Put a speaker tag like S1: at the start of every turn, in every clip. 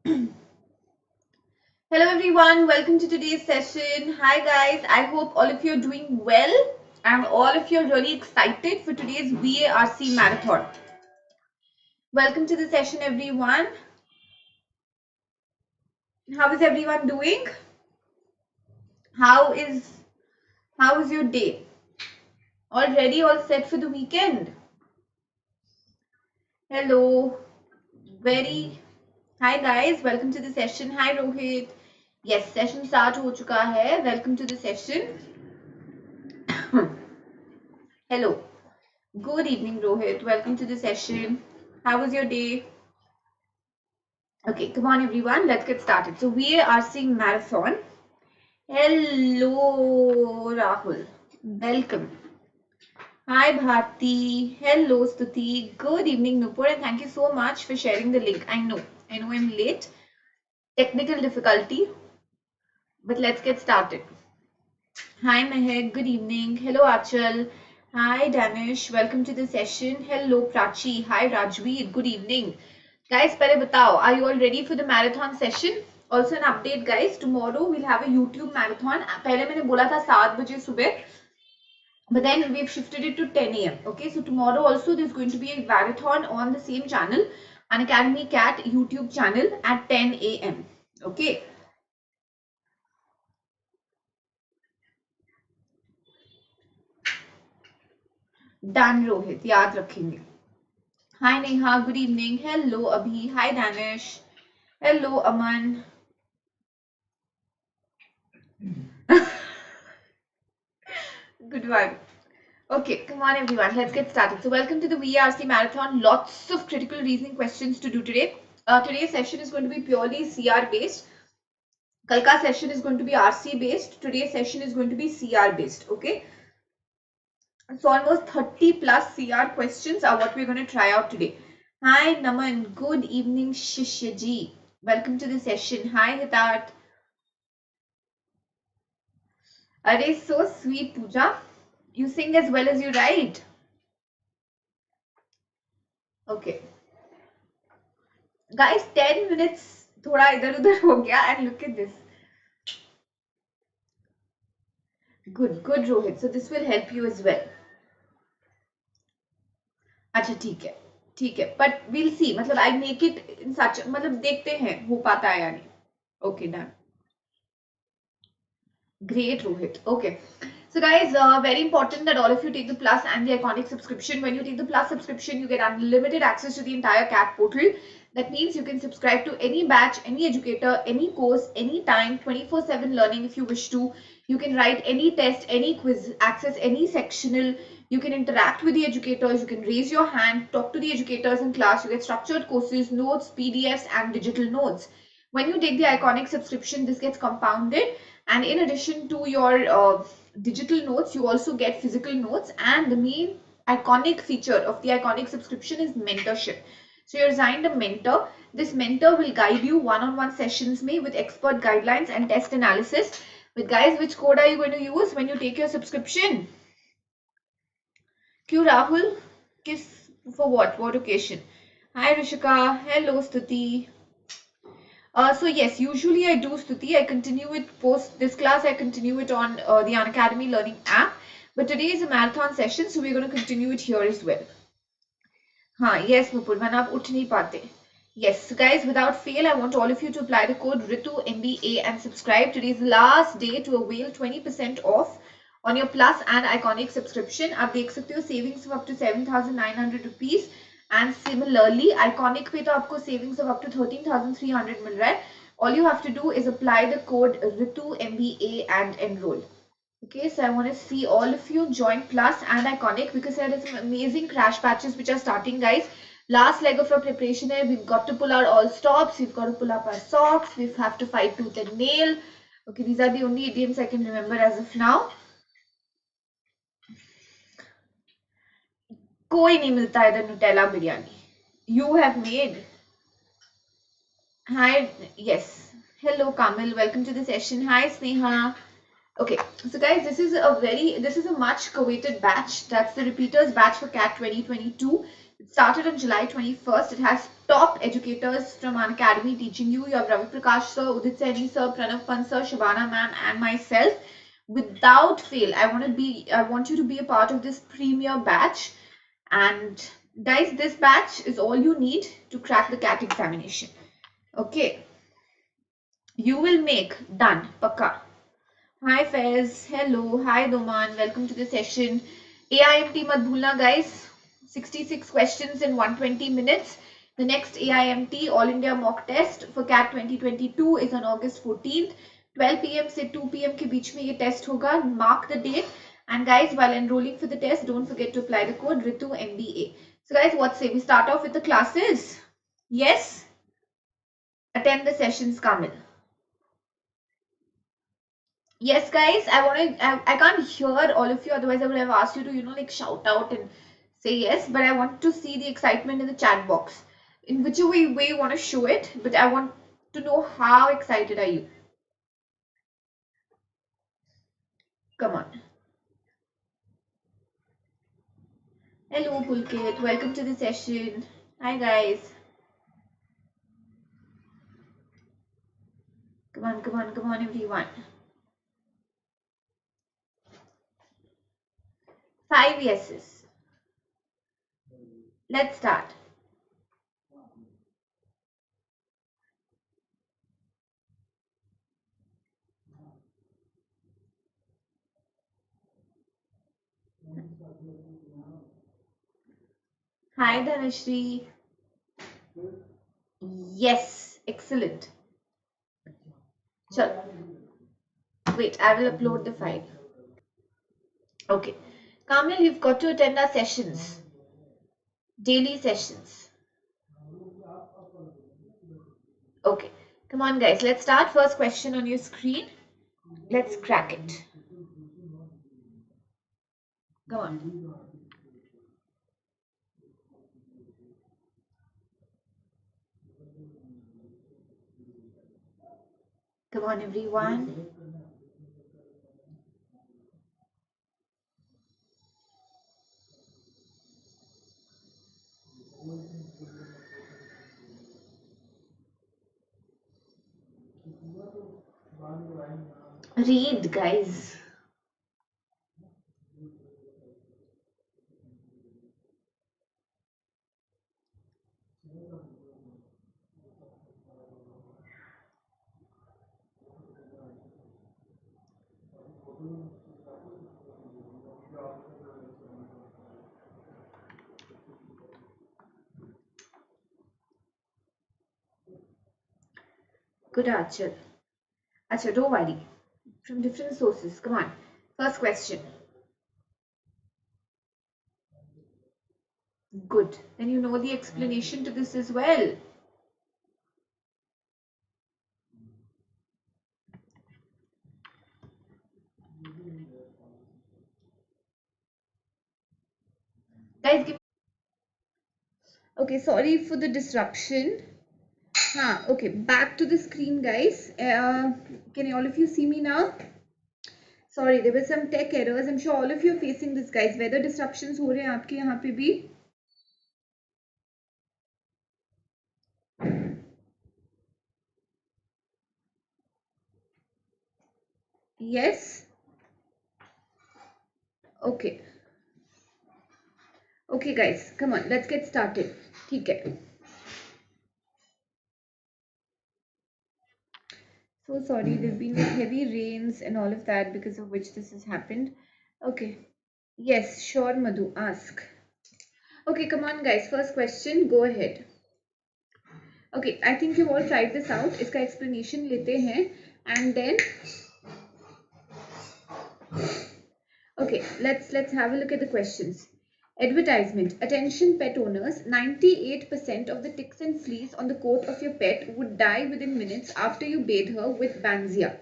S1: Hello everyone, welcome to today's session. Hi guys, I hope all of you are doing well and all of you are really excited for today's VARC marathon. Welcome to the session everyone. How is everyone doing? How is your day? All ready, all set for the weekend? Hello. Hi guys, welcome to the session. Hi Rohit. Yes, session start हो चुका है. Welcome to the session. Hello. Good evening, Rohit. Welcome to the session. How was your day? Okay, come on, everyone. Let's get started. So we are seeing marathon. Hello, Rahul. Welcome. Hi, Bharti. Hello, Stuti. Good evening, Nupur. And thank you so much for sharing the link. I know I'm late. Technical difficulty. But let's get started. Hi, Mehek. Good evening. Hello, Achal. Hi, Danish. Welcome to the session. Hello, Prachi. Hi, Rajveer. Good evening. Guys, पहले बताओ, are you all ready for the marathon session? Also an update, guys. Tomorrow we'll have a YouTube marathon. पहले मैंने बोला था 7 बजे सुबह, but then we've shifted it to 10 a.m. Okay, so tomorrow also there's going to be a marathon on the same channel, Unacademy Cat YouTube channel at 10 a.m. Okay. Done, Rohit. याद रखेंगे. Hi Neha, good evening. Hello Abhi. Hi Danish. Hello Aman. Good one. Okay, come on everyone, let's get started. So welcome to the VARC marathon. Lots of critical reasoning questions to do today. Today's session is going to be purely CR based. Kalka session is going to be RC based. Today's session is going to be CR based. Okay. So almost 30 plus CR questions are what we're going to try out today. Hi Naman, good evening Shishyaji. Welcome to the session. Hi Hitat. Are so sweet Pooja. You sing as well as you write. Okay. Guys, 10 minutes थोड़ा इधर उधर हो गया and look at this. Good Rohit. So this will help you as well. अच्छा ठीक है but we'll see मतलब I make it in such मतलब देखते हैं हो पाता है या नहीं. Okay, done. Great Rohit. Okay. So guys, very important that all of you take the Plus and the Iconic subscription. When you take the Plus subscription, you get unlimited access to the entire CAT portal. That means you can subscribe to any batch, any educator, any course, anytime, 24/7 learning if you wish to. You can write any test, any quiz, access any sectional. You can interact with the educators. You can raise your hand, talk to the educators in class. You get structured courses, notes, PDFs, and digital notes. When you take the Iconic subscription, this gets compounded. And in addition to your digital notes, you also get physical notes. And the main iconic feature of the Iconic subscription is mentorship. So you're assigned a mentor. This mentor will guide you one-on-one sessions with expert guidelines and test analysis. But guys, which code are you going to use when you take your subscription? Q Rahul? Kiss for what? What occasion? Hi Rishika. Hello Stuti. So yes, usually I do Stuti. I continue it post this class. I continue it on the Unacademy Learning app. But today is a marathon session, so we're going to continue it here as well. Yes, Nupur, when आप उठ नहीं पाते. Yes, so guys, without fail, I want all of you to apply the code Ritu MBA and subscribe. Today is the last day to avail 20% off on your Plus and Iconic subscription. आप देख सकते हो savings of up to 7,900 rupees. And similarly, Iconic पे तो आपको savings of up to 13,300 मिल रहा है. All you have to do is apply the code Ritu MBA and enroll. Okay, so I want to see all of you join Plus and Iconic because there are some amazing crash patches which are starting, guys. Last leg of our preparation here, we've got to pull out all stops, we've got to pull up our socks, we have to fight tooth and nail. Okay, these are the only idioms I can remember as of now. कोई नहीं मिलता इधर Nutella biryani. You have made. Hi, yes. Hello Kamil, welcome to the session. Hi Sneha. Okay, so guys, this is a much coveted batch. That's the repeaters batch for CAT 2022. It started on July 21st. It has top educators from Unacademy teaching you. You have Ravi Prakash sir, Udit Saini sir, Pranav Pant sir, Shabana ma'am, and myself. Without fail, I want you to be a part of this premier batch. And guys, this batch is all you need to crack the CAT examination. Okay, you will make done, pakka. Hi Faiz, hello, hi Doman, welcome to the session. AIMT mat bhulna guys, 66 questions in 120 minutes. The next AIMT All India Mock Test for CAT 2022 is on August 14th. 12 PM से 2 PM के बीच में ये test होगा. Mark the date. And guys, while enrolling for the test, don't forget to apply the code Ritu MBA. So guys, what say we start off with the classes? Yes? Attend the sessions, Kamil. Yes, guys, I can't hear all of you, otherwise I would have asked you to, like shout out and say yes, but I want to see the excitement in the chat box. In whichever way you want to show it, but I want to know how excited are you. Come on. Hello, Pulkit. Welcome to the session. Hi, guys. Come on, come on, come on, everyone. 5 yeses. Let's start. Hi, Dhanashri. Yes, excellent. Chal. Wait, I will upload the file. Okay. Kamil, you've got to attend our sessions. Daily sessions. Okay. Come on, guys. Let's start. First question on your screen. Let's crack it. Go on. Come on, everyone. Read, guys. Good, Achal. Achal, don't worry. From different sources. Come on. First question. Good. Then you know the explanation to this as well. Guys, give. Okay, sorry for the disruption. Okay, back to the screen, guys. Can all of you see me now? Sorry, there were some tech errors. I'm sure all of you are facing this, guys. Weather disruptions हो रहे हैं आपके यहाँ पे भी? Yes? Okay. Okay, guys, come on, let's get started. ठीक है. So sorry, there have been heavy rains and all of that, because of which this has happened. Okay. Yes, sure, Madhu, ask. Okay, come on, guys. First question, go ahead. Okay, I think you've all tried this out. इसका explanation लेते हैं, and then okay, let's have a look at the questions. Advertisement. Attention pet owners, 98% of the ticks and fleas on the coat of your pet would die within minutes after you bathe her with Banzia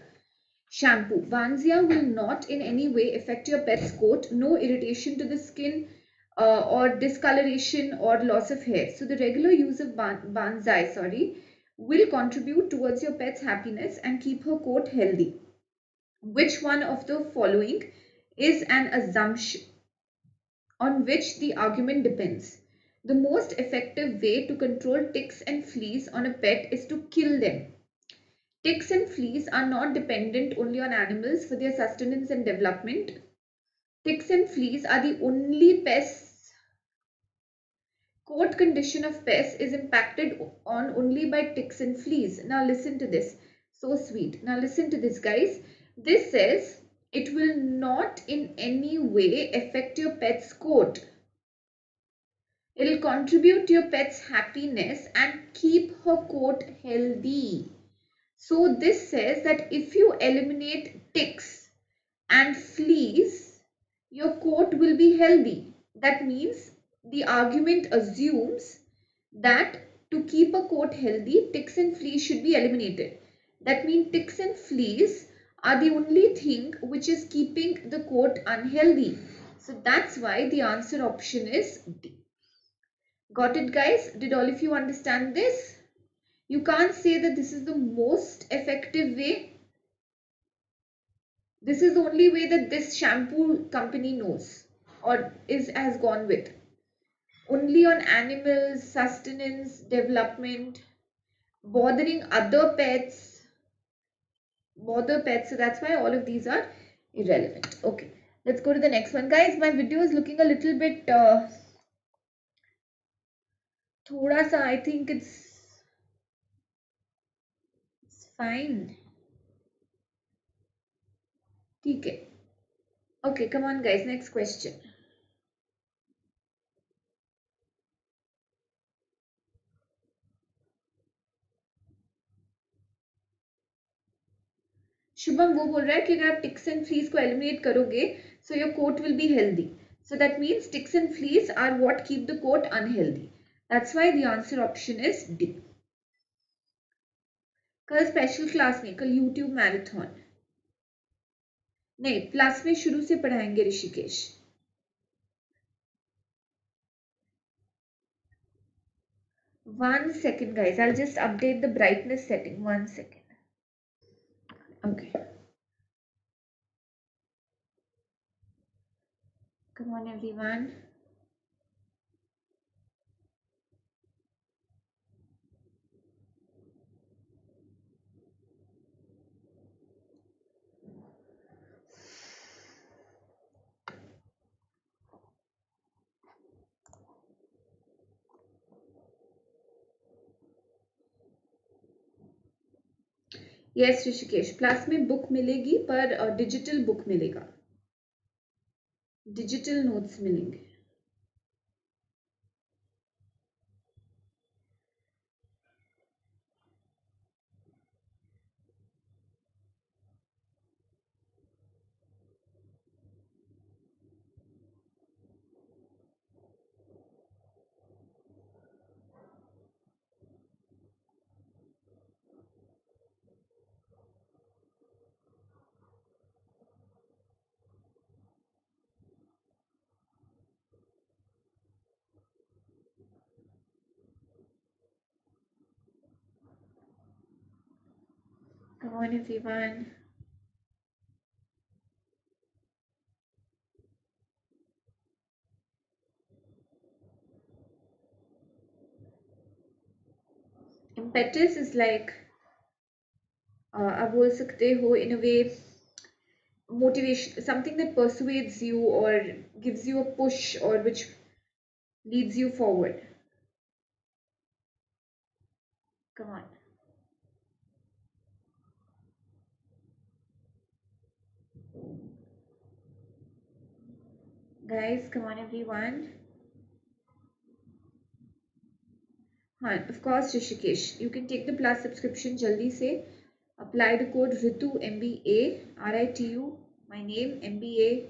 S1: shampoo. Banzia will not in any way affect your pet's coat, no irritation to the skin or discoloration or loss of hair. So the regular use of Banzai, will contribute towards your pet's happiness and keep her coat healthy. Which one of the following is an assumption on which the argument depends? The most effective way to control ticks and fleas on a pet is to kill them. Ticks and fleas are not dependent only on animals for their sustenance and development. Ticks and fleas are the only pests. Coat condition of pests is impacted on only by ticks and fleas. Now listen to this. So sweet. Now listen to this, guys. This says it will not in any way affect your pet's coat. It will contribute to your pet's happiness and keep her coat healthy. So this says that if you eliminate ticks and fleas, your coat will be healthy. That means the argument assumes that to keep a coat healthy, ticks and fleas should be eliminated. That means ticks and fleas are the only thing which is keeping the coat unhealthy. So that's why the answer option is D. Got it, guys? Did all of you understand this? You can't say that this is the most effective way. This is the only way that this shampoo company knows or has gone with. Only on animals, sustenance, development, bothering other pets, bother pets. So that's why all of these are irrelevant. Okay, let's go to the next one, guys. My video is looking a little bit thoda sa, I think it's fine. Okay. Okay, come on, guys. Next question. Shubham वो बोल रहा है कि अगर आप ticks and fleas को eliminate करोगे so your coat will be healthy so that means ticks and fleas are what keep the coat unhealthy that's why the answer option is D. कल स्पेशल क्लास नहीं, कल YouTube marathon नहीं, class में शुरू से पढ़ाएंगे Rishikesh. One second, guys. I'll just update the brightness setting. 1 second. Okay. Come on, everyone. Yes Rishikesh, class में book मिलेगी पर डिजिटल बुक मिलेगा, डिजिटल नोट्स मिलेंगे. Come on, everyone. Impetus is like आप बोल सकते हो in a way motivation, something that persuades you or gives you a push or which leads you forward. Come on. Guys, come on, everyone. हाँ, of course, Rishikesh. You can take the plus subscription जल्दी से. Apply the code Ritu MBA, RITU, my name, MBA,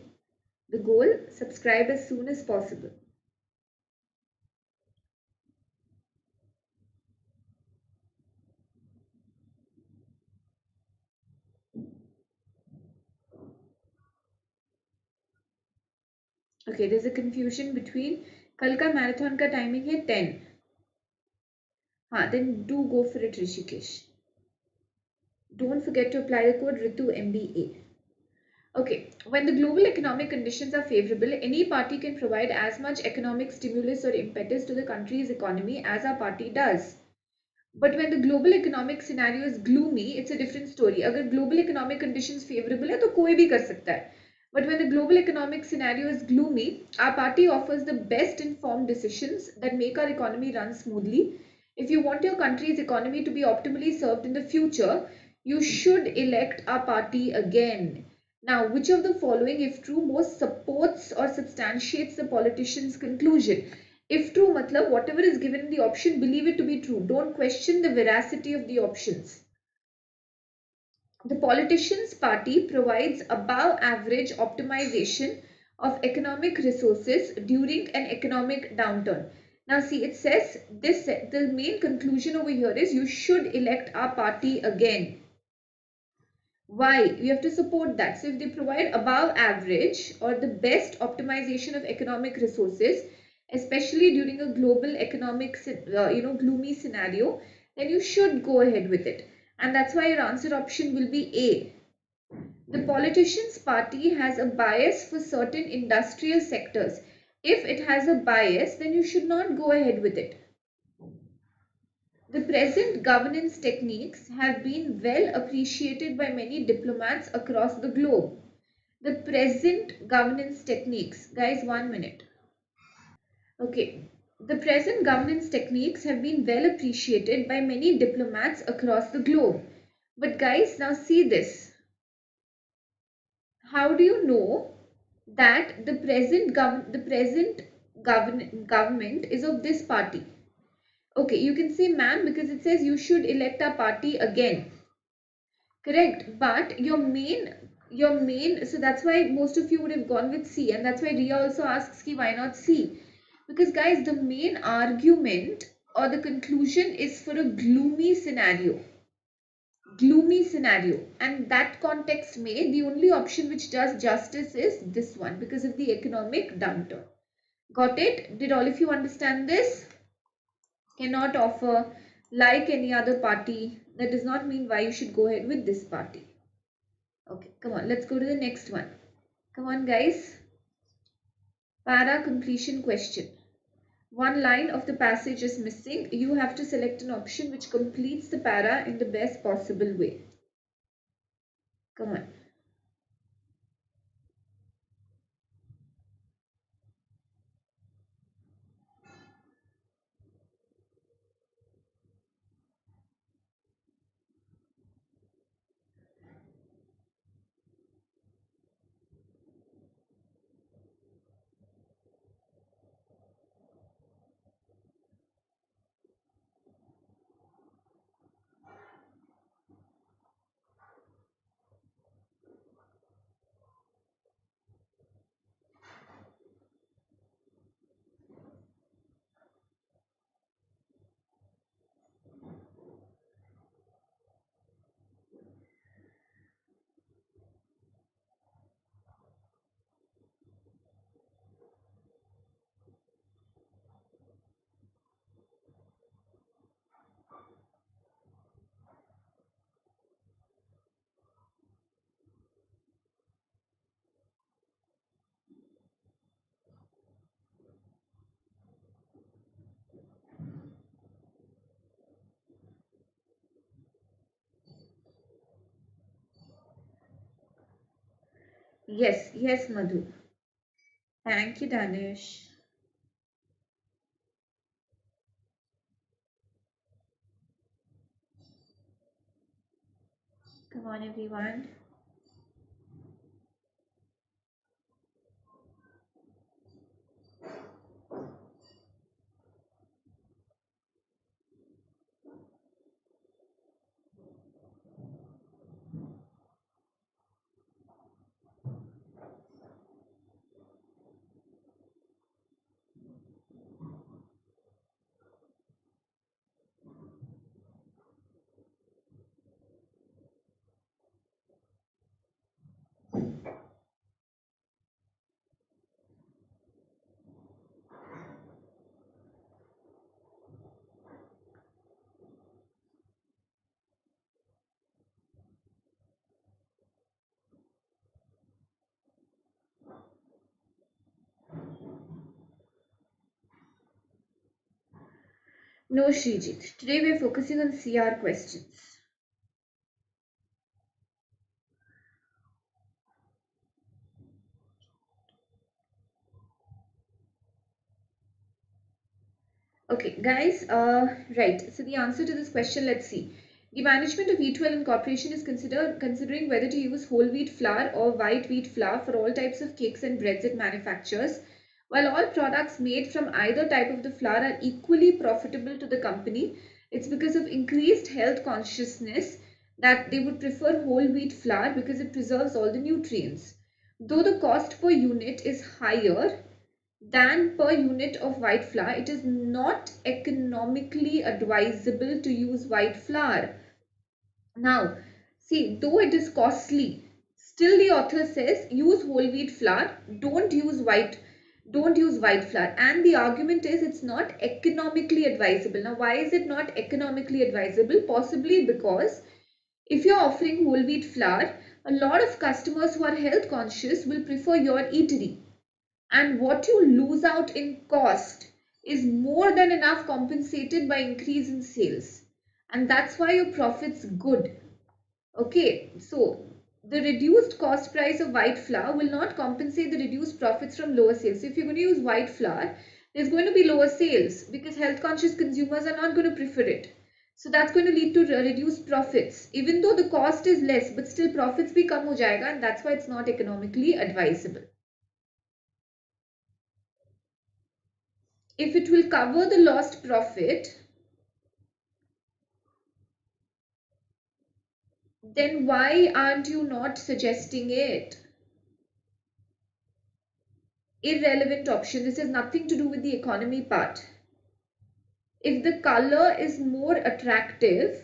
S1: the goal. Subscribe as soon as possible. Okay, there's a confusion between कल का marathon का timing है 10. हाँ, then do go for it, Rishikesh. Don't forget to apply the code Ritu MBA. Okay, when the global economic conditions are favorable, any party can provide as much economic stimulus or impetus to the country's economy as our party does. But when the global economic scenario is gloomy, it's a different story. अगर global economic conditions favorable है तो कोई भी कर सकता है. But when the global economic scenario is gloomy, our party offers the best informed decisions that make our economy run smoothly. If you want your country's economy to be optimally served in the future, you should elect our party again. Now, which of the following, if true, most supports or substantiates the politician's conclusion? If true, matlab whatever is given in the option, believe it to be true. Don't question the veracity of the options. The politician's party provides above average optimization of economic resources during an economic downturn. Now see, it says this, the main conclusion over here is you should elect our party again. Why? You have to support that. So if they provide above average or the best optimization of economic resources, especially during a global economic, gloomy scenario, then you should go ahead with it. And that's why your answer option will be A. The politician's party has a bias for certain industrial sectors. If it has a bias, then you should not go ahead with it. The present governance techniques have been well appreciated by many diplomats across the globe. The present governance techniques, guys, 1 minute. Okay, the present governance techniques have been well appreciated by many diplomats across the globe. But guys, now see this. How do you know that the present government is of this party? Okay, you can say ma'am because it says you should elect a party again. Correct, but your main, so that's why most of you would have gone with C, and that's why Ria also asks ki why not C? Because guys, the main argument or the conclusion is for a gloomy scenario. Gloomy scenario, and that context may the only option which does justice is this one because of the economic downturn. Got it? Did all of you understand this? Cannot offer like any other party. That does not mean why you should go ahead with this party. Okay, come on, let's go to the next one. Come on guys. Para completion question. One line of the passage is missing. You have to select an option which completes the para in the best possible way. Come on. Yes, yes, Madhu. Thank you, Danish. Come on, everyone. No, Srijit. Today we are focusing on CR questions. Okay, guys, right. So the answer to this question, let's see. The management of E12 incorporation is considering whether to use whole wheat flour or white wheat flour for all types of cakes and breads it manufactures. While all products made from either type of the flour are equally profitable to the company, it's because of increased health consciousness that they would prefer whole wheat flour because it preserves all the nutrients. Though the cost per unit is higher than per unit of white flour, it is not economically advisable to use white flour. Now, see, though it is costly, still the author says use whole wheat flour, don't use white flour. And the argument is it's not economically advisable. Now, why is it not economically advisable? Possibly because if you're offering whole wheat flour, a lot of customers who are health conscious will prefer your eatery, and what you lose out in cost is more than enough compensated by increase in sales, and that's why your profit's good. Okay, so the reduced cost price of white flour will not compensate the reduced profits from lower sales. So if you're going to use white flour, there's going to be lower sales because health conscious consumers are not going to prefer it. So that's going to lead to reduced profits, even though the cost is less, but still profits bhi kam ho jayega, and that's why it's not economically advisable. If it will cover the lost profit, then why aren't you not suggesting it? Irrelevant option. This has nothing to do with the economy part. If the color is more attractive,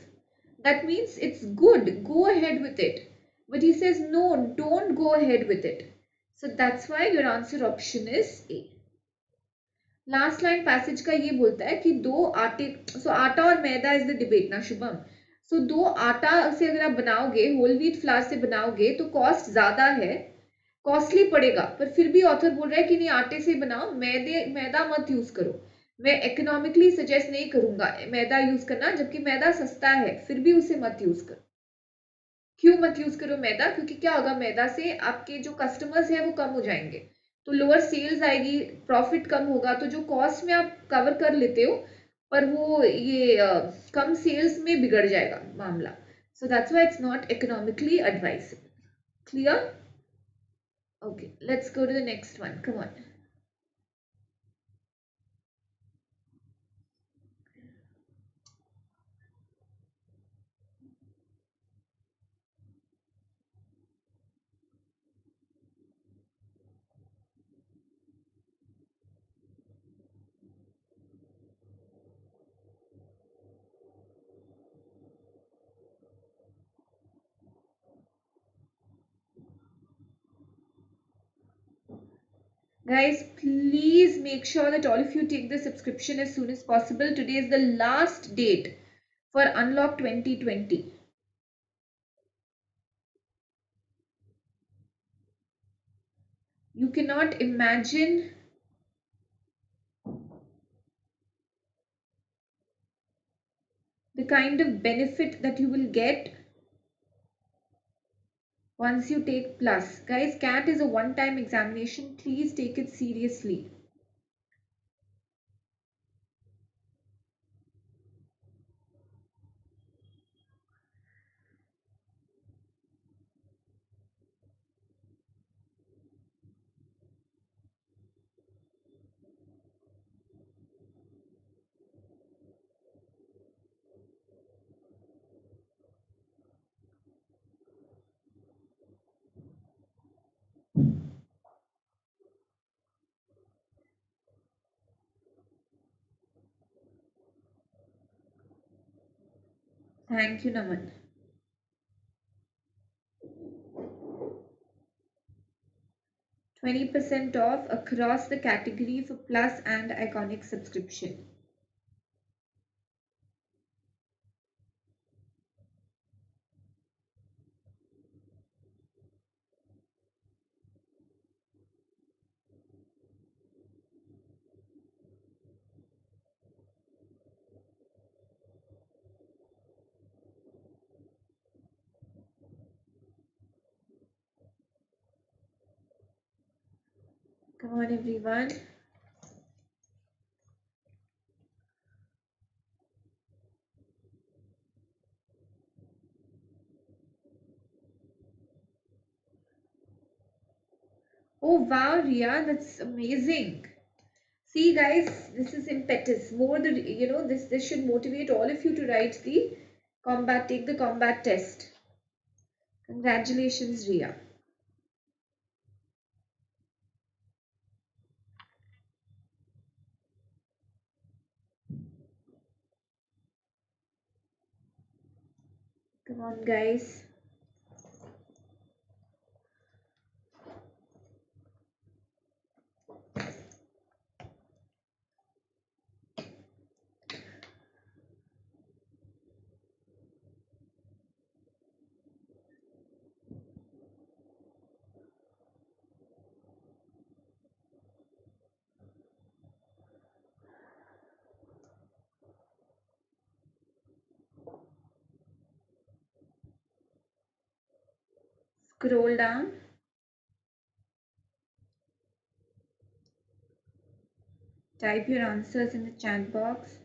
S1: that means it's good. Go ahead with it. But he says, no, don't go ahead with it. So that's why your answer option is A. Last line passage का ये बोलता है कि दो आटे, सो आटा और मैदा is the debate ना शुभम. सो दो आटा से अगर आप बनाओगे, होल व्हीट फ्लावर से बनाओगे तो कॉस्ट ज्यादा है, कॉस्टली पड़ेगा, पर फिर भी ऑथर बोल रहा है कि नहीं आटे से बनाओ, मैदा मत यूज करो. मैं इकोनॉमिकली सजेस्ट नहीं करूंगा मैदा यूज करना, जबकि मैदा सस्ता है, फिर भी उसे मत यूज करो. क्यों मत यूज करो मैदा? क्योंकि क्या होगा, मैदा से आपके जो कस्टमर्स हैं वो कम हो जाएंगे, तो लोअर सेल्स आएगी, प्रॉफिट कम होगा, तो जो कॉस्ट में आप कवर कर लेते हो पर वो ये कम सेल्स में बिगड़ जाएगा मामला. So that's why it's not economically advisable. Clear? Okay, let's go to the next one. Come on. Guys, please make sure that all of you take the subscription as soon as possible. Today is the last date for Unlock 2020. You cannot imagine the kind of benefit that you will get once you take plus. Guys, CAT is a one-time examination. Please take it seriously. Thank you, Naman. 20% off across the category for Plus and Iconic subscription. Come on, everyone. Oh wow, Ria, that's amazing. See guys, this is impetus. More the this should motivate all of you to write the take the combat test. Congratulations, Ria. Come on, guys. Scroll down. Type your answers in the chat box.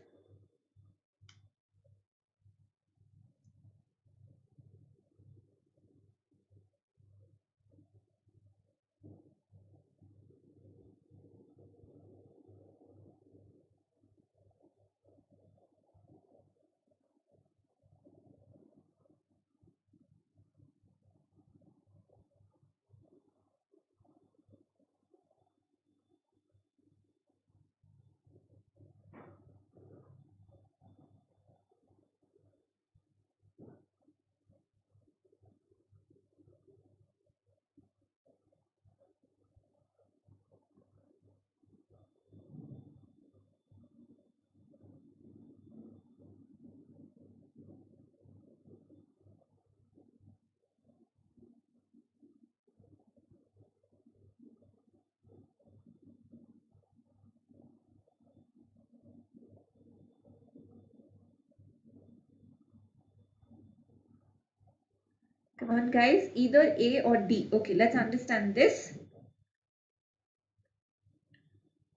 S1: Come on, guys. Either A or D. Okay, let's understand this.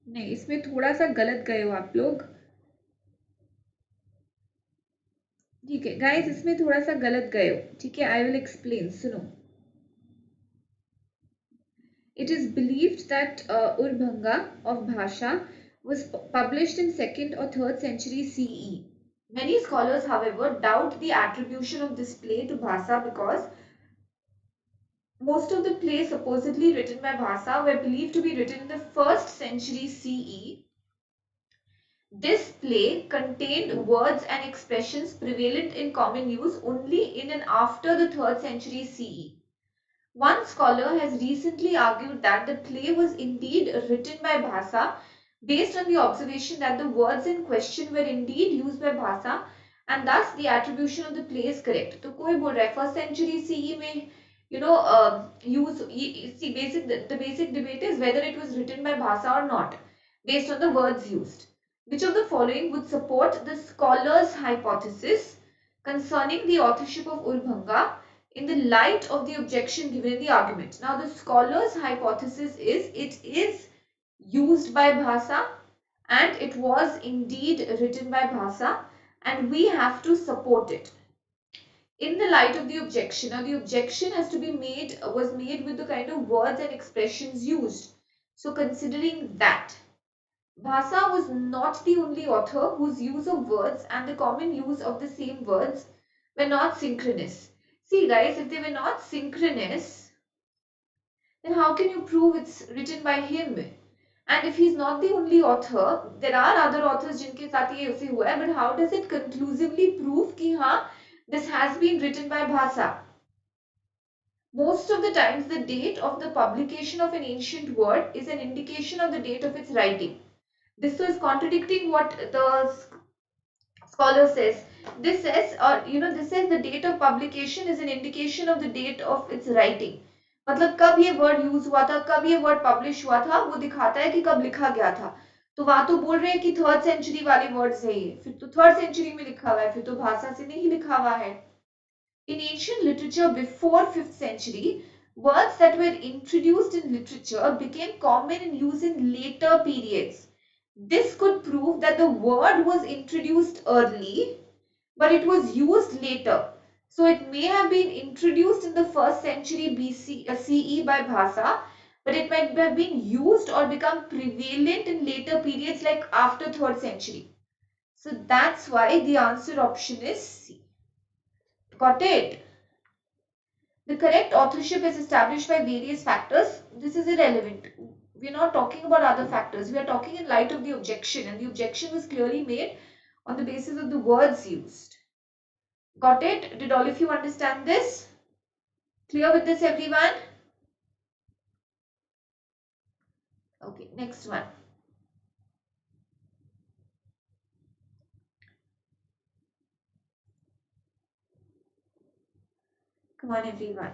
S1: नहीं, इसमें थोड़ा सा गलत गए हो आप लोग. ठीक है गाइस, इसमें थोड़ा सा गलत गए हो. ठीक है, आई विल एक्सप्लेन. सुनो. It is believed that Urbhanga of Bhasha was published in 2nd or 3rd century CE. Many scholars, however, doubt the attribution of this play to Bhasa because most of the plays supposedly written by Bhasa were believed to be written in the 1st century CE. This play contained words and expressions prevalent in common use only in and after the 3rd century CE. One scholar has recently argued that the play was indeed written by Bhasa based on the observation that the words in question were indeed used by Bhasa and thus the attribution of the play is correct. तो कोई बोल रहा है 1st century CE में the basic debate is whether it was written by Bhasa or not based on the words used. Which of the following would support the scholar's hypothesis concerning the authorship of Urbhanga in the light of the objection given in the argument? Now, the scholar's hypothesis is it is used by Bhasa and it was indeed written by Bhasa and we have to support it. In the light of the objection, now the objection was made with the kind of words and expressions used. So, considering that Bhasa was not the only author whose use of words and the common use of the same words were not synchronous. See guys, if they were not synchronous, then how can you prove it's written by him? And if he's not the only author, there are other authors जिनके साथ ये उसे हुआ है, but how does it conclusively prove कि हाँ, this has been written by Bhasa? Most of the times, the date of the publication of an ancient word is an indication of the date of its writing. This is contradicting what the scholar says. This says, this says the date of publication is an indication of the date of its writing. मतलब कब ये word use हुआ था, कब ये word publish हुआ था, वो दिखाता है कि कब लिखा गया था. तो वहां तो बोल रहे हैं कि 3rd century वाले words है ये, फिर तो 3rd century में लिखा हुआ है, फिर तो भाषा से नहीं लिखा हुआ है. In ancient literature before 5th century, Words that were introduced in literature became common in use in later periods. This could prove that the word was introduced early, but it was used later. So it may have been introduced in the 1st century CE by Bhasa, but it might have been used or become prevalent in later periods like after 3rd century. So that's why the answer option is C. Got it? The correct authorship is established by various factors. This is irrelevant. We are not talking about other factors. We are talking in light of the objection, and the objection was clearly made on the basis of the words used. Got it? Did all of you understand this? Clear with this, everyone? Okay, next one. Come on, everyone.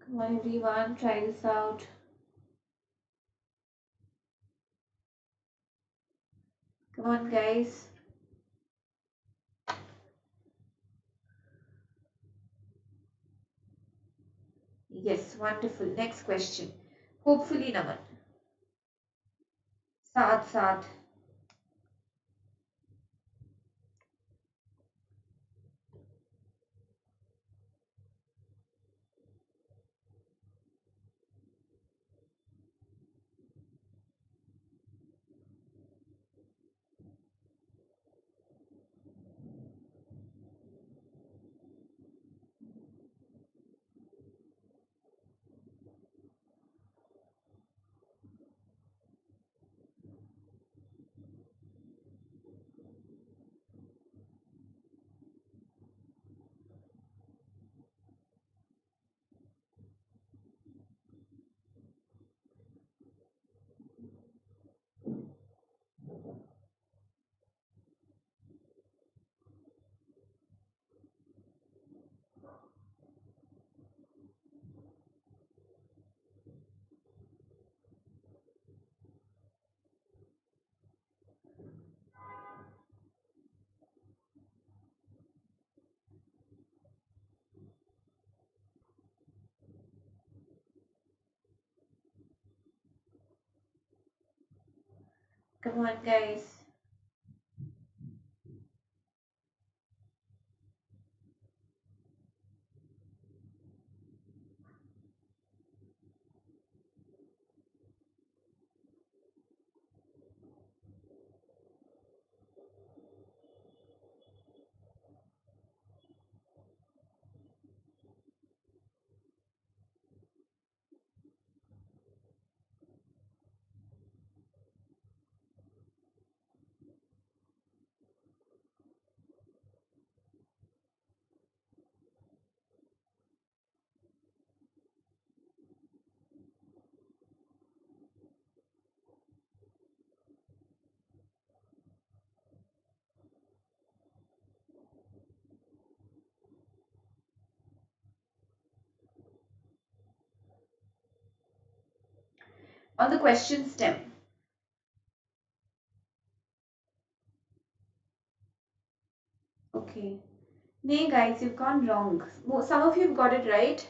S1: Come on, everyone. Try this out. Come on, guys. Yes, wonderful. Next question. Hopefully, Naman. Saad, Saad. Come on, guys. On the question stem. Okay. Nay, guys, you've gone wrong. Some of you have got it right.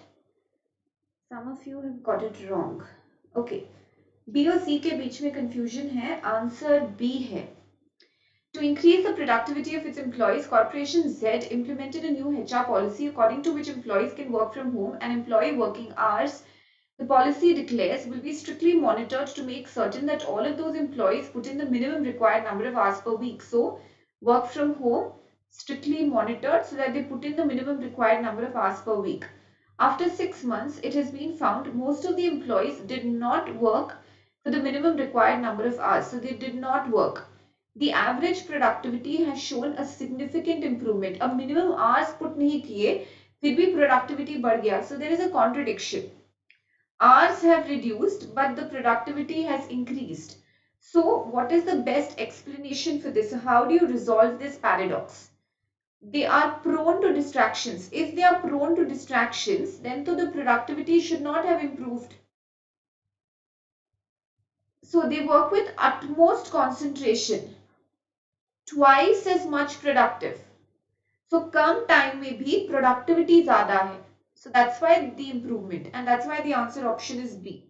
S1: Some of you have got it wrong. Okay. B और C के बीच में confusion है. Answer B है. To increase the productivity of its employees, Corporation Z implemented a new HR policy according to which employees can work from home and employee working hours. The policy declares will be strictly monitored to make certain that all of those employees put in the minimum required number of hours per week. So, work from home, strictly monitored so that they put in the minimum required number of hours per week. After 6 months, it has been found most of the employees did not work for the minimum required number of hours. So, they did not work. The average productivity has shown a significant improvement. अब minimum hours put नहीं किए, फिर भी productivity बढ़ गया. So there is a contradiction. Hours have reduced, but the productivity has increased. So what is the best explanation for this? How do you resolve this paradox? They are prone to distractions. If they are prone to distractions, then the productivity should not have improved. So they work with utmost concentration. twice as much productive. So come time में भी productivity ज़्यादा है. So that's why the improvement, and that's why the answer option is B.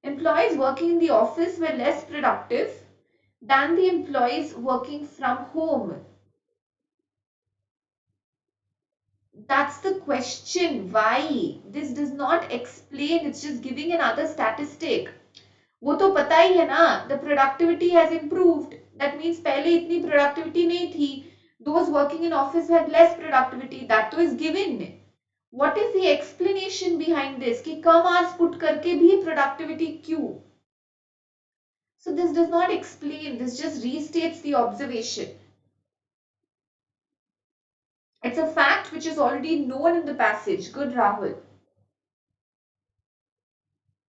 S1: Employees working in the office were less productive than the employees working from home. That's the question. Why? This does not explain. It's just giving another statistic. वो तो पता ही है ना. The productivity has improved. That means पहले इतनी productivity नहीं थी. Those working in office had less productivity. That तो is given. What is the explanation behind this? कि कम hours put करके भी productivity क्यों? So this does not explain. This just restates the observation. It's a fact which is already known in the passage. Good, Rahul.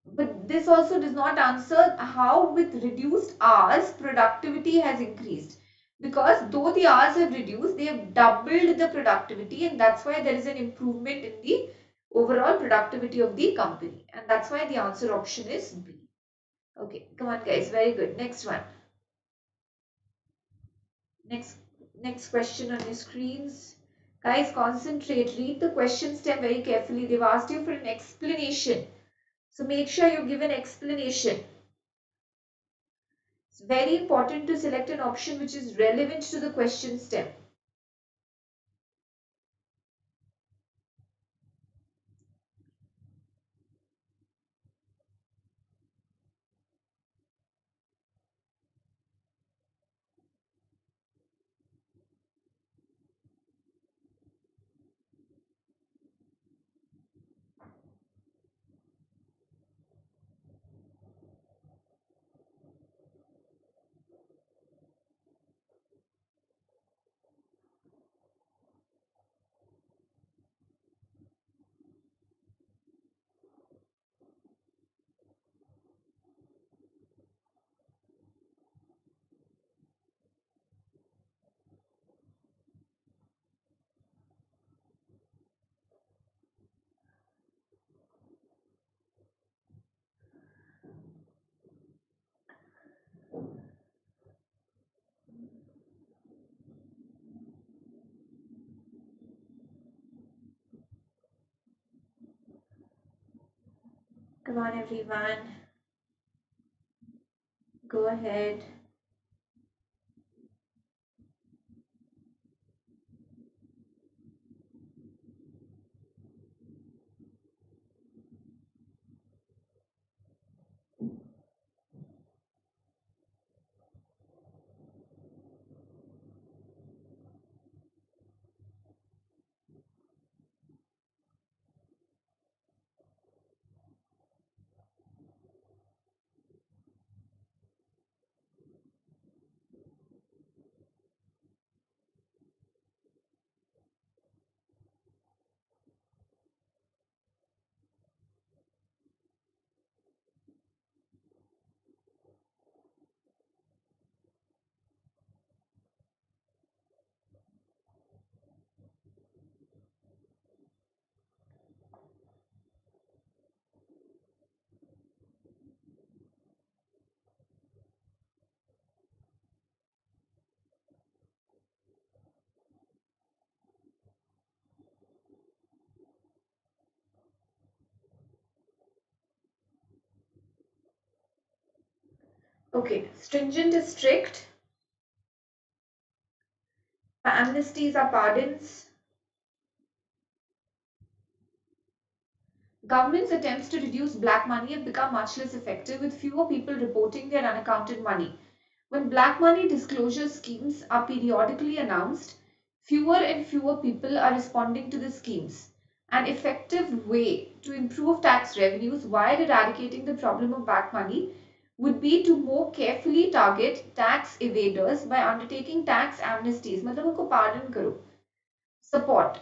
S1: But this also does not answer how with reduced hours productivity has increased. Because though the hours have reduced, they have doubled the productivity, and that's why there is an improvement in the overall productivity of the company. And that's why the answer option is B. Okay, come on guys, very good. Next one. Next question on your screens. Guys, concentrate. Read the question stem very carefully. They've asked you for an explanation. So make sure you give an explanation. It's very important to select an option which is relevant to the question stem. Come on everyone. Go ahead. Okay, stringent is strict. Amnesties are pardons. Government's attempts to reduce black money have become much less effective with fewer people reporting their unaccounted money. When black money disclosure schemes are periodically announced, fewer and fewer people are responding to the schemes. An effective way to improve tax revenues while eradicating the problem of black money would be to more carefully target tax evaders by undertaking tax amnesties. मतलब उनको pardon करो. Support.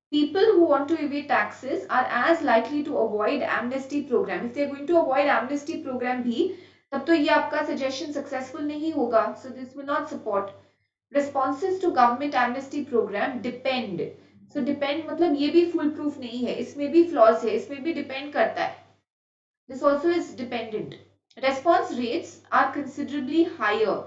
S1: People who want to evade taxes are as likely to avoid amnesty program. If they are going to avoid amnesty program भी, तब तो ये आपका suggestion successful नहीं होगा. So this will not support. Responses to government amnesty program depend. So depend मतलब ये भी full proof नहीं है. इसमें भी flaws है. इसमें भी depend करता है. This also is dependent. Response rates are considerably higher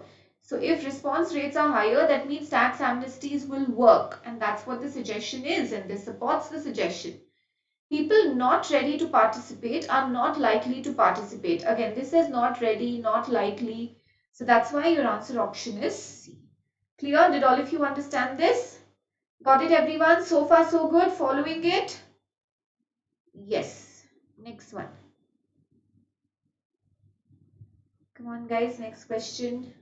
S1: So if response rates are higher, that means tax amnesties will work, and that's what the suggestion is, and this supports the suggestion. People not ready to participate are not likely to participate. Again, this is not ready, not likely. So that's why your answer option is C. Clear? Did all of you understand this? Got it, everyone? So far, so good. Following it? Yes. Next one. Come on, guys. Next question.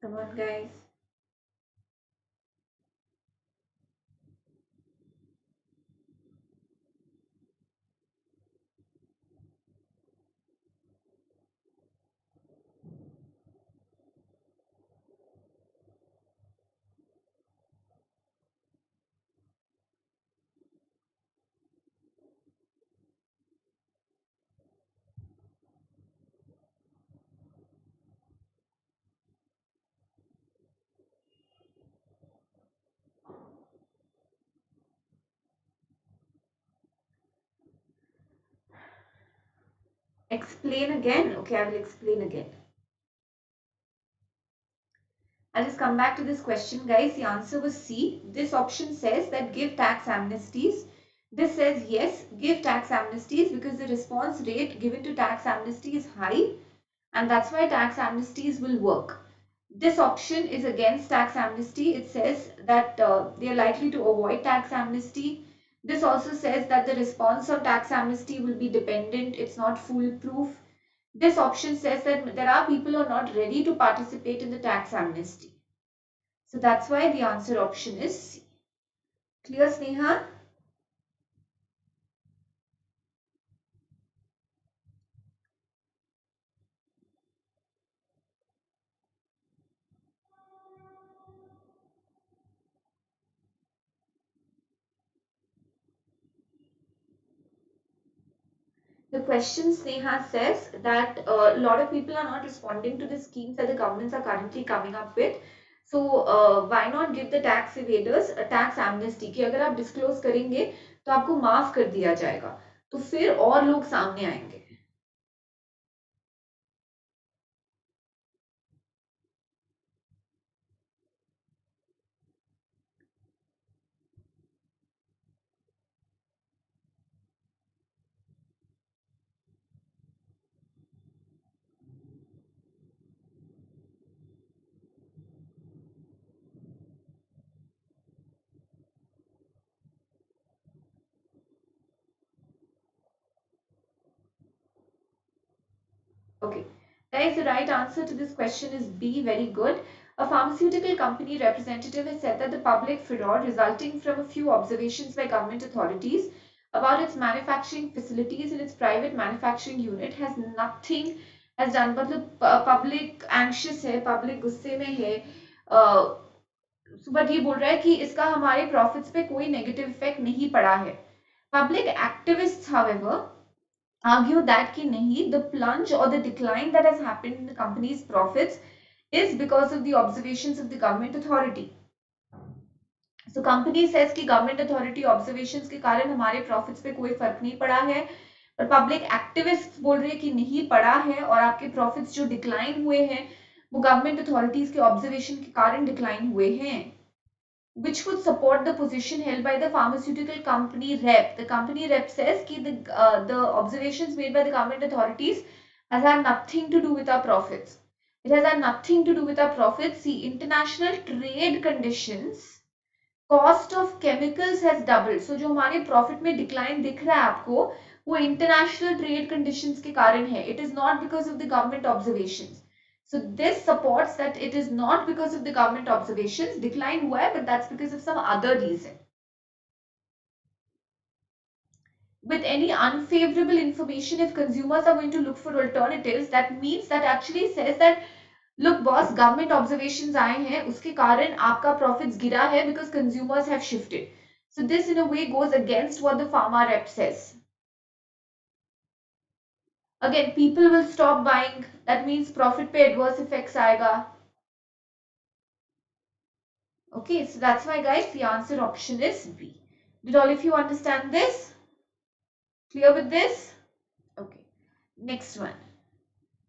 S1: Come on, guys. Explain again. Okay, I will explain again. I'll just come back to this question, guys. The answer was C. This option says that give tax amnesties. This says yes, give tax amnesties because the response rate given to tax amnesty is high, and that's why tax amnesties will work. This option is against tax amnesty. It says that they are likely to avoid tax amnesty. This also says that the response on tax amnesty will be dependent. It's not foolproof. This option says that there are people who are not ready to participate in the tax amnesty. So that's why the answer option is C. Clear, Sneha? The question, Sneha, says that a lot of people are not responding to the schemes that the governments are currently coming up with. So why not give the tax evaders a tax amnesty कि अगर आप disclose करेंगे तो आपको माफ कर दिया जाएगा, तो फिर और लोग सामने आएंगे. Okay, guys, the right answer to this question is B. Very good. A pharmaceutical company representative has said that the public furor resulting from a few observations by government authorities about its manufacturing facilities and its private manufacturing unit has done. मतलब public anxious है, public गुस्से में है, but ये बोल रहा है कि इसका हमारे प्रॉफिट्स पे कोई नेगेटिव इफेक्ट नहीं पड़ा है. Public activists however argue that कि नहीं, the plunge or the decline that has happened in the company's profits is because of the observations of the government authority. So company says कि government authority observations के कारण हमारे profits पे कोई फर्क नहीं पड़ा है, पर पब्लिक एक्टिविस्ट बोल रहे हैं कि नहीं पड़ा है और आपके प्रॉफिट्स जो डिक्लाइन हुए हैं वो गवर्नमेंट अथॉरिटीज के ऑब्जर्वेशन के कारण डिक्लाइन हुए हैं, which would support the position held by the pharmaceutical company rep. The company rep says कि the observations made by the government authorities has had nothing to do with our profits. It has had nothing to do with our profits. See, international trade conditions, cost of chemicals has doubled. So जो हमारे profit में decline दिख रहा है आपको, वो international trade conditions के कारण है. It is not because of the government observations. So this supports that it is not because of the government observations decline हुआ है, but that's because of some other reason. With any unfavorable information, if consumers are going to look for alternatives, that means that actually says that look boss, government observations आए हैं उसके कारण आपका profits गिरा है because consumers have shifted. So this in a way goes against what the pharma rep says. Again, people will stop buying. That means profit पे adverse effects आएगा. Okay, so that's why guys the answer option is B. Did all of you understand this? Clear with this? Okay, next one.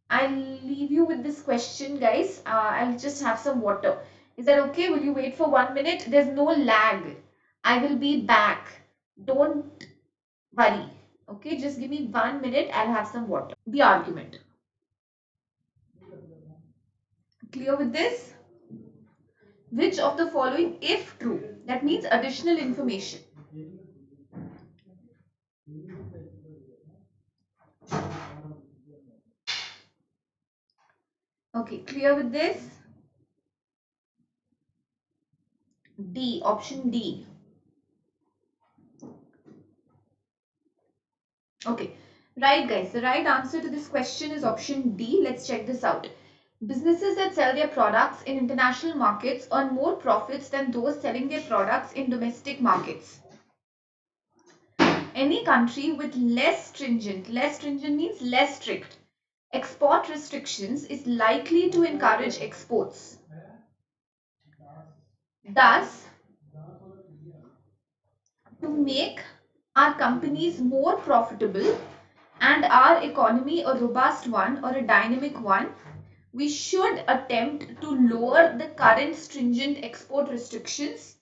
S1: I'll leave you with this question guys. I'll just have some water. Is that okay? Will you wait for 1 minute? There's no lag. I will be back. Don't worry. Okay, just give me 1 minute. I'll have some water. The argument. Clear with this? Which of the following, if true, that means additional information. Okay, clear with this? D, option D. Okay, right guys, the right answer to this question is option D. Let's check this out. Businesses that sell their products in international markets earn more profits than those selling their products in domestic markets. Any country with less stringent means less strict, export restrictions is likely to encourage exports. Thus, to make our companies more profitable and our economy a robust one or a dynamic one, we should attempt to lower the current stringent export restrictions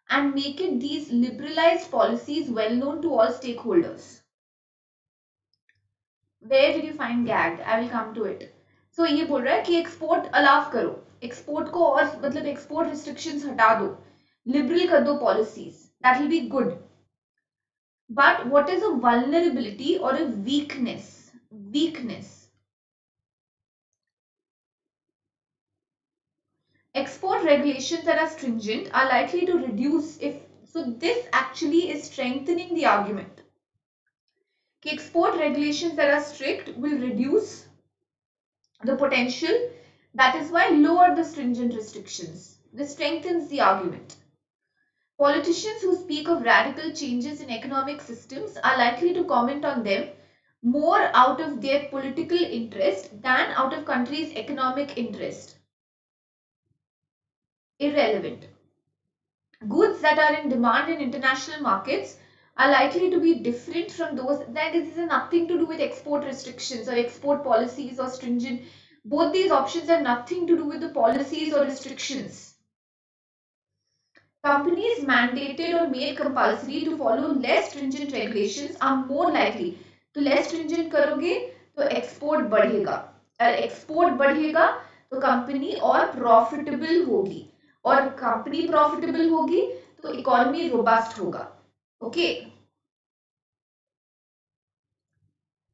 S1: and make it these liberalized policies well known to all stakeholders. Where did you find gagged? I will come to it. So ये बोल रहा है कि export अलाव करो, export को और मतलब export restrictions हटा दो, liberal कर दो policies, that will be good. But what is a vulnerability or a weakness? Export regulations that are stringent are likely to reduce if, so this actually is strengthening the argument. Export regulations that are strict will reduce the potential. That is why lower the stringent restrictions. This strengthens the argument. Politicians who speak of radical changes in economic systems are likely to comment on them more out of their political interest than out of country's economic interest. Irrelevant. Goods that are in demand in international markets are likely to be different from those. That this has nothing to do with export restrictions or export policies or stringent. Both these options have nothing to do with the policies or restrictions. Companies mandated or made compulsory to follow less stringent regulations are more likely. तो less stringent करोगे तो export बढ़ेगा, और export बढ़ेगा तो company और profitable होगी, और कंपनी profitable होगी तो economy robust होगा. Okay.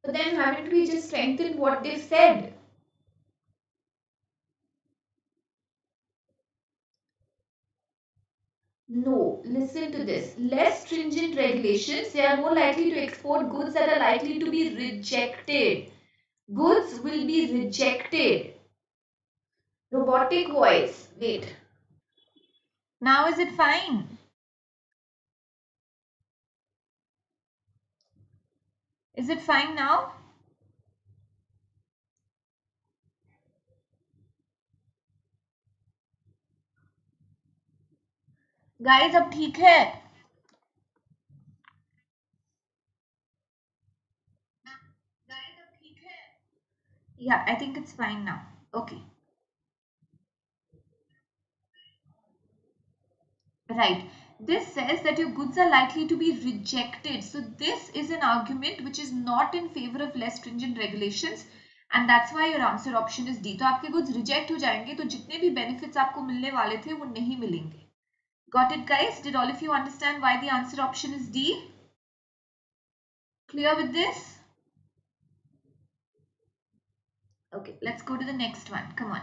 S1: But then haven't we just strengthened what they said? No, listen to this. Less stringent regulations, they are more likely to export goods that are likely to be rejected. Goods will be rejected. Robotic voice. Wait. Now is it fine? Is it fine now? Guys, अब ठीक है? Yeah, I think it's fine now. Okay. Right. This says that your goods are likely to be rejected. So this is an argument which is not in favor of less stringent regulations, and that's why your answer option is D. तो आपके goods reject हो जाएंगे, तो जितने भी benefits आपको मिलने वाले थे वो नहीं मिलेंगे. Got it, guys? Did all of you understand why the answer option is D? Clear with this? Okay, let's go to the next one. Come on.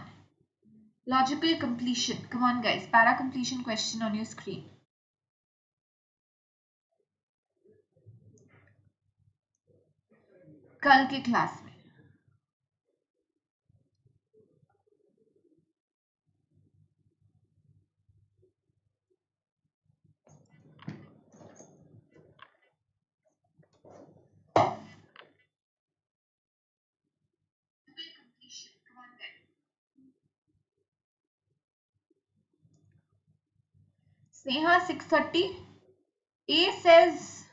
S1: Logical completion. Come on, guys. Para completion question on your screen. कल के class में. Sneha 630. A says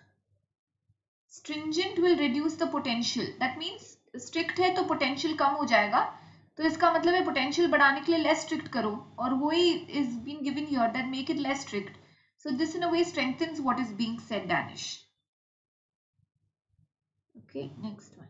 S1: stringent will reduce the potential. That means strict है तो potential कम हो जाएगा. तो इसका मतलब है potential बढ़ाने के लिए less strict करो. और वही is being given here that make it less strict. So this in a way strengthens what is being said, Danish. Okay, next one.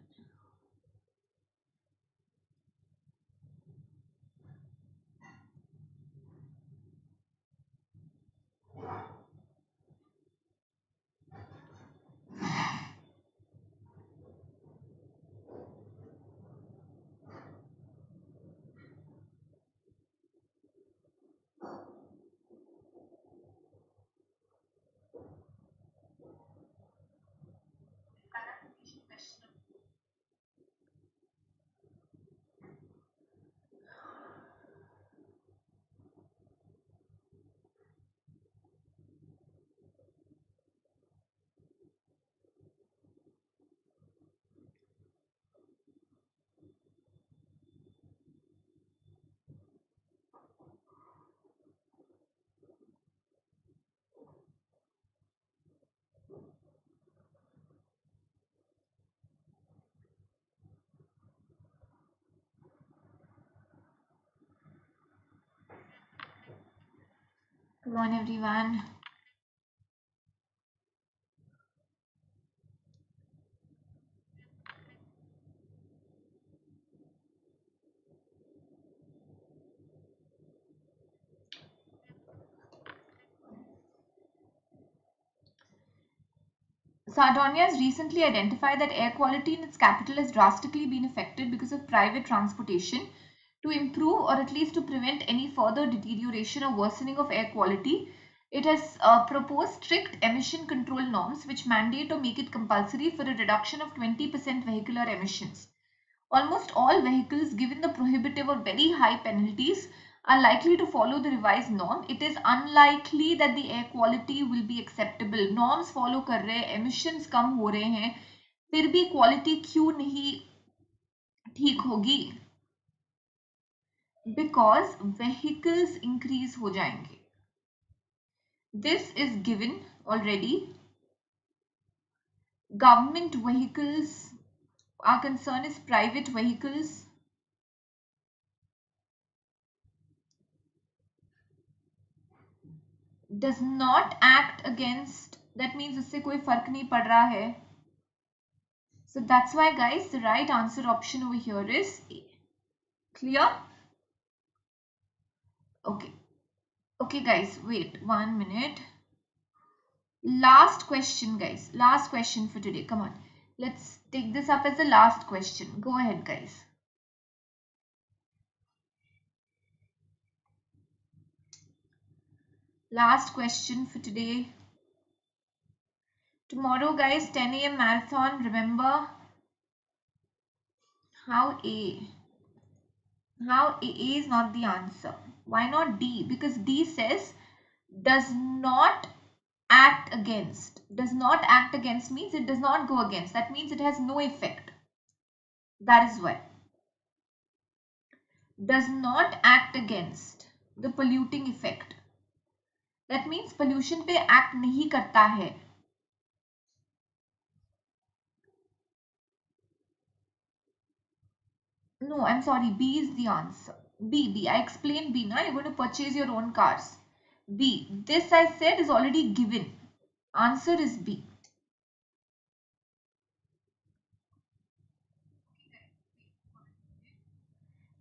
S1: Come on, everyone. Sardonia has recently identified that air quality in its capital has drastically been affected because of private transportation. To improve or at least to prevent any further deterioration or worsening of air quality, it has proposed strict emission control norms which mandate or make it compulsory for a reduction of 20% vehicular emissions. Almost all vehicles, given the prohibitive or very high penalties, are likely to follow the revised norm. It is unlikely that the air quality will be acceptable. Norms follow कर रहे हैं, emissions कम हो रहे हैं, फिर भी quality क्यों नहीं ठीक होगी? Because vehicles increase हो जाएंगे. This is given already. Government vehicles, our concern is private vehicles. Does not act against, that means इससे कोई फर्क नहीं पड़ रहा है. So that's why, guys, the right answer option over here is A. Clear? Okay. Okay, guys, wait 1 minute. Last question, guys. Last question for today. Come on. Let's take this up as the last question. Go ahead, guys. Last question for today. Tomorrow, guys, 10 a.m. marathon. Remember how A is not the answer. Why not D? Because D says Does not act against. Does not act against means it does not go against. That means it has no effect. That is why. Does not act against the polluting effect. That means pollution पे act नहीं करता है. No, I'm sorry. B is the answer. B. I explained B now. You're going to purchase your own cars. B. This I said is already given. Answer is B.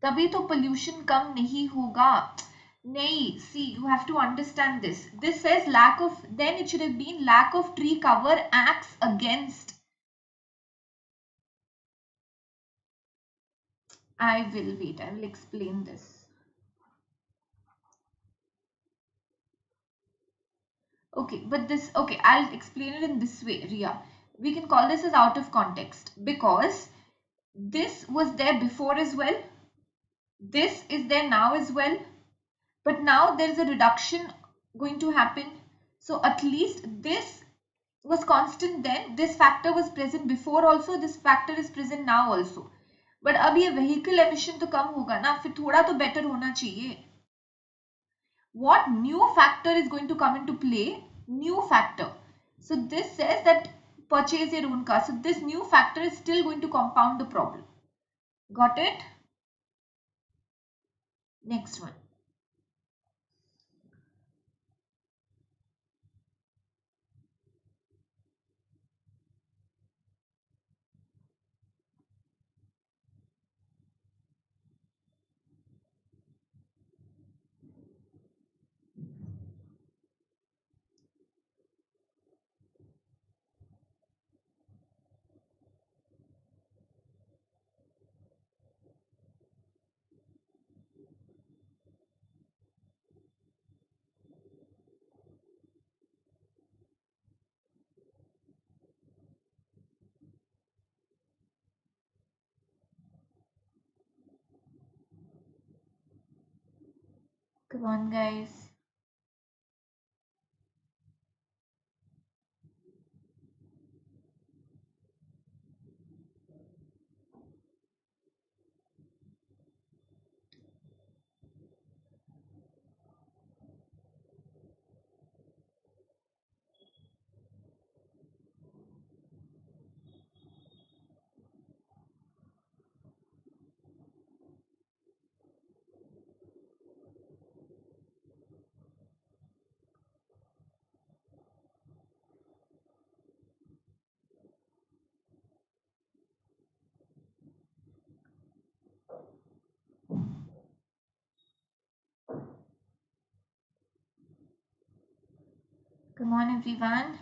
S1: तभी तो pollution कम नहीं होगा. नहीं, see, you have to understand this. This says lack of, then it should have been lack of tree cover acts against. I will explain this. Okay, but this, okay, I'll explain it in this way, Ria. We can call this as out of context because this was there before as well. This is there now as well. But now there is a reduction going to happen. So at least this was constant then. This factor was present before also. This factor is present now also. But अब ये vehicle emission तो कम होगा ना, फिर थोड़ा तो better होना चाहिए. What new factor is going to come into play? New factor. So this says that purchase your own car. So this new factor is still going to compound the problem. Got it? Next one. Come on, guys. Come on, everyone.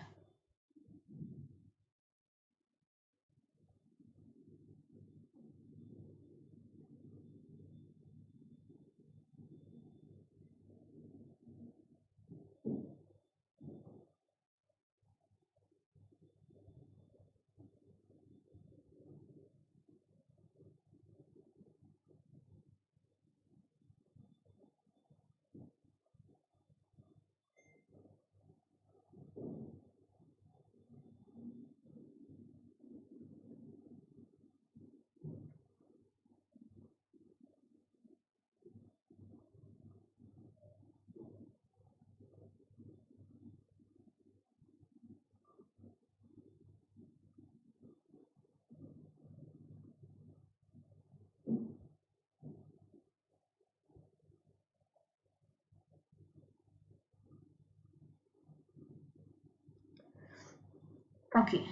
S1: Okay.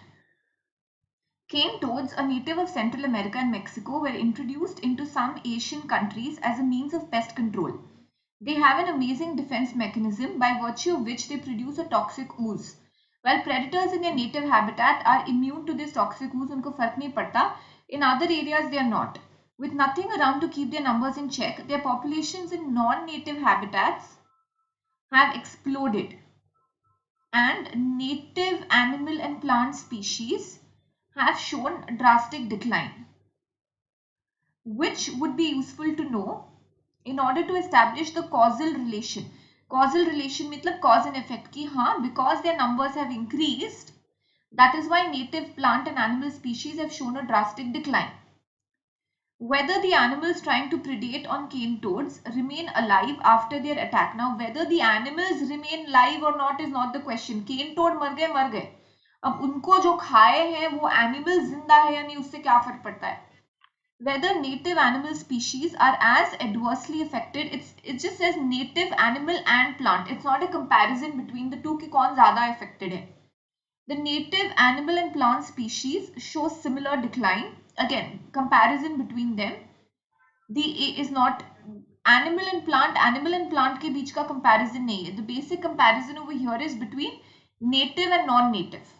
S1: Cane toads, a native of Central America and Mexico, were introduced into some Asian countries as a means of pest control. They have an amazing defense mechanism by virtue of which they produce a toxic ooze. While predators in their native habitat are immune to this toxic ooze, unko fark nahi padta. In other areas, they are not. With nothing around to keep their numbers in check, their populations in non-native habitats have exploded. And native animal and plant species have shown drastic decline, which would be useful to know in order to establish the causal relation. Causal relation मतलब cause and effect की हाँ, because their numbers have increased, that is why native plant and animal species have shown a drastic decline. Whether the animals trying to predate on cane toads remain alive after their attack. Now, whether the animals remain alive or not is not the question. Cane toad मर गए. अब उनको जो खाए हैं वो animal जिंदा है या नहीं, उससे क्या फर्क पड़ता है? Whether native animal species are as adversely affected, it just says native animal and plant. It's not a comparison between the two कि कौन ज़्यादा affected है. The native animal and plant species show similar decline. Again, comparison between them. The A is not animal and plant के बीच का comparison नहीं है. The basic comparison over here is between native and non-native.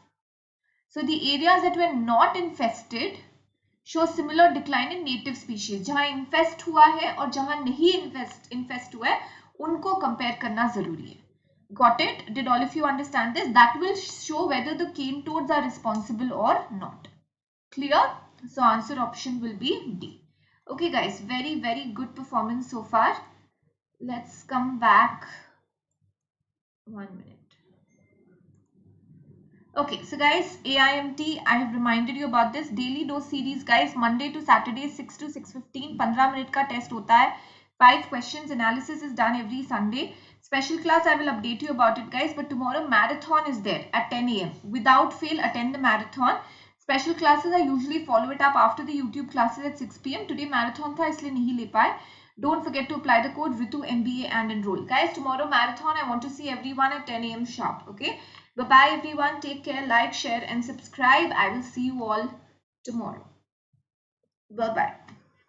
S1: So the areas that were not infested show similar decline in native species. जहाँ infest हुआ है और जहाँ नहीं infest हुआ है, उनको compare करना जरूरी है. Got it? Did all of you understand this? That will show whether the cane toads are responsible or not. Clear? So answer option will be D. Okay guys, very, very good performance so far. Let's come back. 1 minute. Okay, so guys, AIMT, I have reminded you about this daily dose series, guys. Monday to Saturday, 6 to 6:15, 15 minute का test होता है. 5 questions, analysis is done every Sunday. Special class, I will update you about it, guys. But tomorrow, marathon is there at 10 a.m. Without fail, attend the marathon. Special classes, I usually follow it up after the YouTube classes at 6 p.m. Today, marathon था, इसलिए नहीं ले पाए. Don't forget to apply the code Ritu MBA and enroll. Guys, tomorrow marathon, I want to see everyone at 10 a.m. sharp, okay? Bye-bye everyone. Take care. Like, share and subscribe. I will see you all tomorrow. Bye-bye.